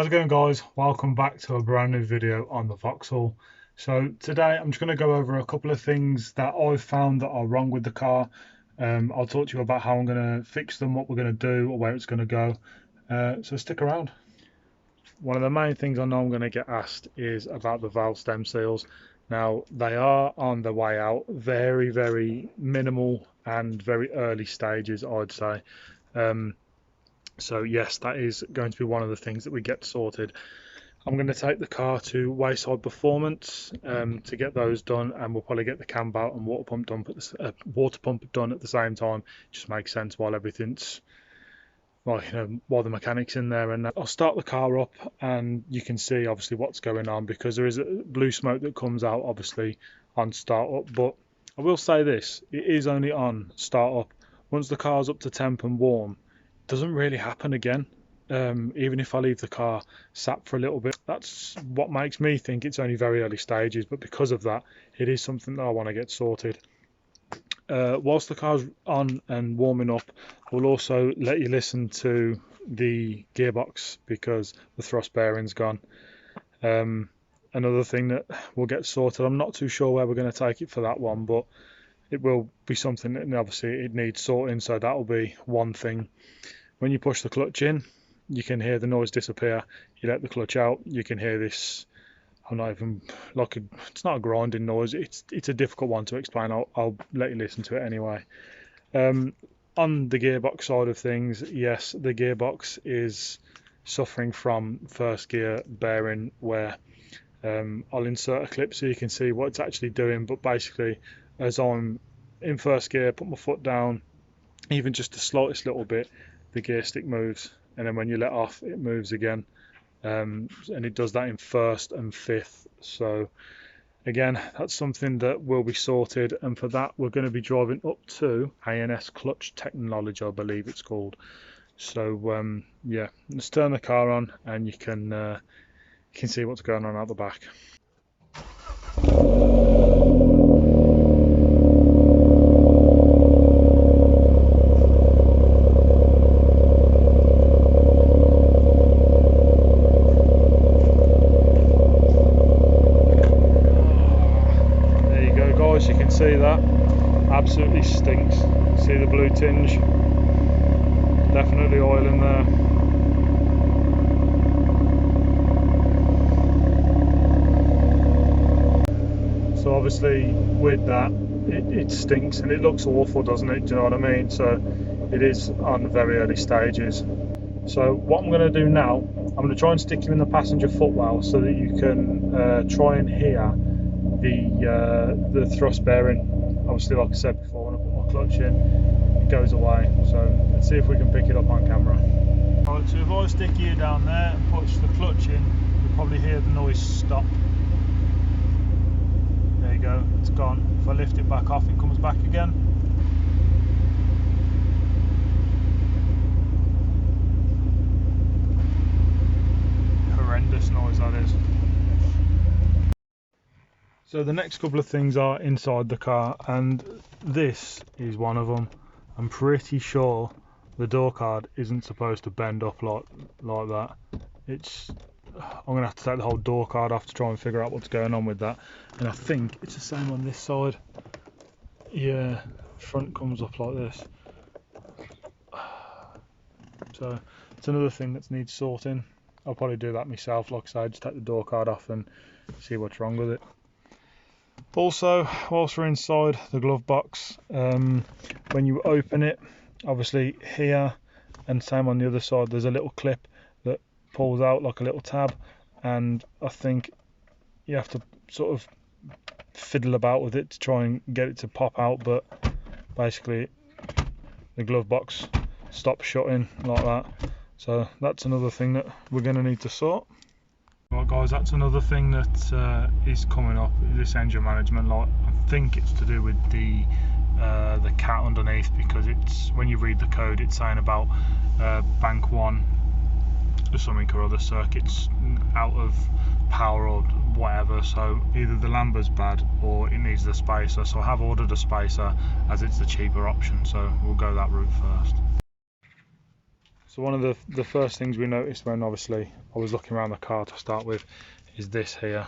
How's it going, guys? Welcome back to a brand new video on the Vauxhall. So today I'm just going to go over a couple of things that I've found that are wrong with the car. I'll talk to you about how I'm going to fix them, what we're going to do, or where it's going to go. So stick around. One of the main things I know I'm going to get asked is about the valve stem seals. Now, they are on the way out, very, very minimal and very early stages, I'd say. So yes, that is going to be one of the things that we get sorted. I'm going to take the car to Wayside Performance to get those done, and we'll probably get the cam belt and water pump done at the same time. Just makes sense while everything's while the mechanic's in there. And I'll start the car up, and you can see obviously what's going on because there is a blue smoke that comes out obviously on start up. But I will say this: it is only on start up. Once the car's up to temp and warm, doesn't really happen again. Even if I leave the car sat for a little bit, that's what makes me think it's only very early stages. But because of that, it is something that I want to get sorted. Whilst the car's on and warming up, we'll also let you listen to the gearbox because the thrust bearing's gone. Another thing that we'll get sorted, I'm not too sure where we're going to take it for that one, but it will be something that obviously it needs sorting, so that'll be one thing. When you push the clutch in, you can hear the noise disappear. You let the clutch out, you can hear this. I'm not even it's not a grinding noise. It's a difficult one to explain. I'll let you listen to it anyway. On the gearbox side of things, yes, the gearbox is suffering from first gear bearing wear. I'll insert a clip so you can see what it's actually doing. But basically, as I'm in first gear, put my foot down, even just the slightest little bit, the gear stick moves, and then when you let off it moves again, and it does that in first and fifth. So again, that's something that will be sorted, and for that we're going to be driving up to ANS Clutch Technology, I believe it's called. So yeah, let's turn the car on and you can see what's going on out the back. You can see that absolutely stinks. See the blue tinge, definitely oil in there. So obviously with that it stinks and it looks awful, doesn't it? Do you know what I mean? So it is on very early stages. So what I'm going to do now, I'm going to try and stick you in the passenger footwell so that you can try and hear the thrust bearing. Obviously, like I said before, when I put my clutch in, it goes away. So let's see if we can pick it up on camera. Alright, so if I stick you down there and push the clutch in, you'll probably hear the noise stop. There you go, it's gone. If I lift it back off, it comes back again. Horrendous noise that is. So the next couple of things are inside the car, and this is one of them. I'm pretty sure the door card isn't supposed to bend up like that. I'm gonna have to take the whole door card off to try and figure out what's going on with that. And I think it's the same on this side. Yeah, front comes up like this. So it's another thing that needs sorting. I'll probably do that myself, like I said, just take the door card off and see what's wrong with it. Also, whilst we're inside the glove box, when you open it, obviously here and same on the other side, there's a little clip that pulls out like a little tab, and I think you have to sort of fiddle about with it to try and get it to pop out, but basically the glove box stops shutting like that. So that's another thing that we're going to need to sort. Right guys, that's another thing that is coming up, this engine management light. I think it's to do with the cat underneath, because it's, when you read the code, it's saying about bank 1 or something or other, circuits out of power or whatever. So either the Lamber's bad or it needs the spacer. So I have ordered a spacer as it's the cheaper option, so we'll go that route first. So one of the first things we noticed when obviously I was looking around the car to start with is this here.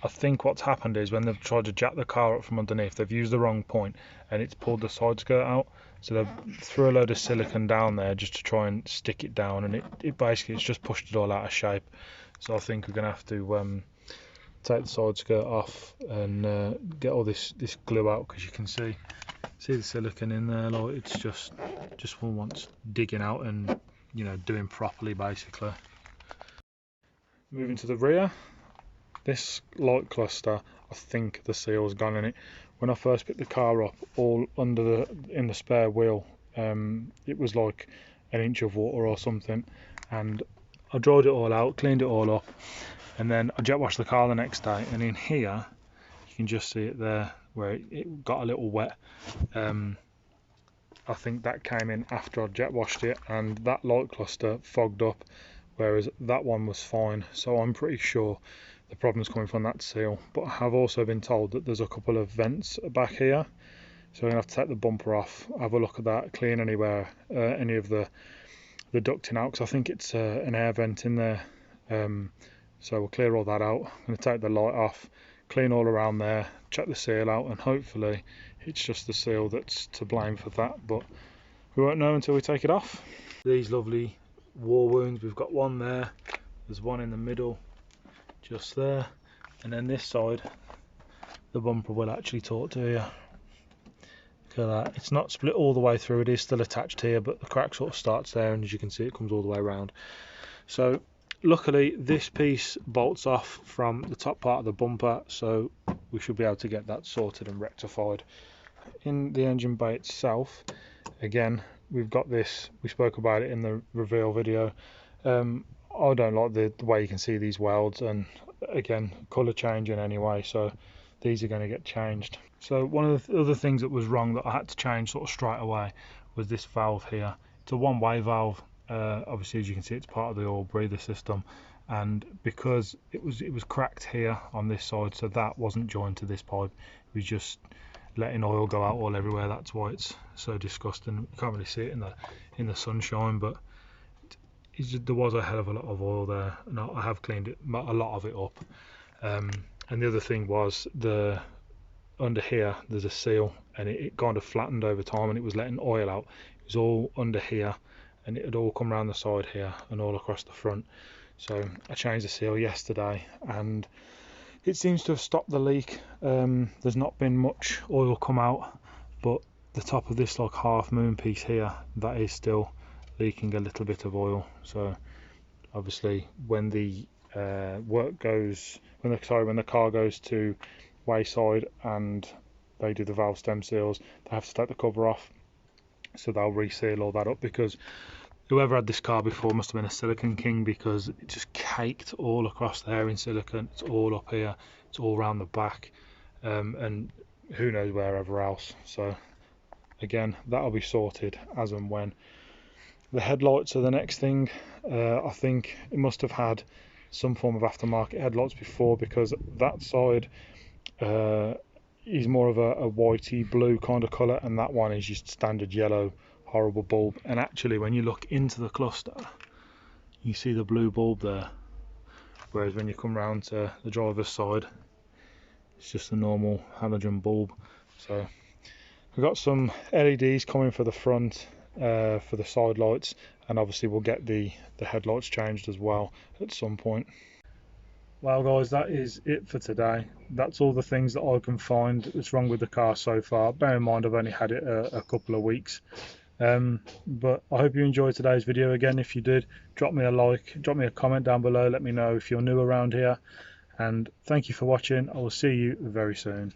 I think what's happened is when they've tried to jack the car up from underneath, they've used the wrong point and it's pulled the side skirt out. So they've threw a load of silicone down there just to try and stick it down, and it basically it's just pushed it all out of shape. So I think we're gonna have to take the side skirt off and get all this glue out, because you can see the silicone in there. Like, it's just one wants digging out and, you know, doing properly basically. Moving to the rear, this light cluster, I think the seal's gone in it. When I first picked the car up, all under in the spare wheel, it was like an inch of water or something, and I dried it all out, cleaned it all up, and then I jet washed the car the next day, and in here you can just see it there where it got a little wet. I think that came in after I jet washed it, and that light cluster fogged up, whereas that one was fine. So I'm pretty sure the problem's coming from that seal. But I have also been told that there's a couple of vents back here, so I'm gonna have to take the bumper off, have a look at that, clean any of the ducting out, because I think it's an air vent in there. So we'll clear all that out. I'm going to take the light off, clean all around there, check the seal out, and hopefully it's just the seal that's to blame for that, but we won't know until we take it off. These lovely war wounds, we've got one there, there's one in the middle just there, and then this side the bumper will actually talk to you. Look at that, it's not split all the way through, it is still attached here, but the crack sort of starts there, and as you can see it comes all the way around. So luckily this piece bolts off from the top part of the bumper, so we should be able to get that sorted and rectified. In the engine bay itself, again, we've got this, we spoke about it in the reveal video. I don't like the way you can see these welds, and again, colour changing anyway, so these are going to get changed. So one of the other things that was wrong that I had to change sort of straight away was this valve here. It's a one-way valve. Obviously, as you can see, it's part of the oil breather system, and because it was cracked here on this side, so that wasn't joined to this pipe, it was just letting oil go out all everywhere. That's why it's so disgusting. You can't really see it in the sunshine, but there was a hell of a lot of oil there, and I have cleaned a lot of it up. And the other thing was under here there's a seal, and it kind of flattened over time, and it was letting oil out. It was all under here, and it had all come around the side here and all across the front. So I changed the seal yesterday, and it seems to have stopped the leak. There's not been much oil come out, but the top of this like half moon piece here, that is still leaking a little bit of oil. So obviously when the when the car goes to wayside and they do the valve stem seals, they have to take the cover off, so they'll reseal all that up, because whoever had this car before must have been a silicone king, because it just caked all across there in silicone. It's all up here, it's all around the back, and who knows wherever else. So again, that'll be sorted as and when. The headlights are the next thing. I think it must have had some form of aftermarket headlights before, because that side is more of a whitey blue kind of colour, and that one is just standard yellow horrible bulb. And actually when you look into the cluster you see the blue bulb there, whereas when you come round to the driver's side it's just a normal halogen bulb. So we've got some LEDs coming for the front, for the side lights, and obviously we'll get the headlights changed as well at some point. Well guys, that is it for today. That's all the things that I can find that's wrong with the car so far. Bear in mind I've only had it a couple of weeks. But I hope you enjoyed today's video. Again, if you did, drop me a like, drop me a comment down below, let me know if you're new around here, and thank you for watching. I will see you very soon.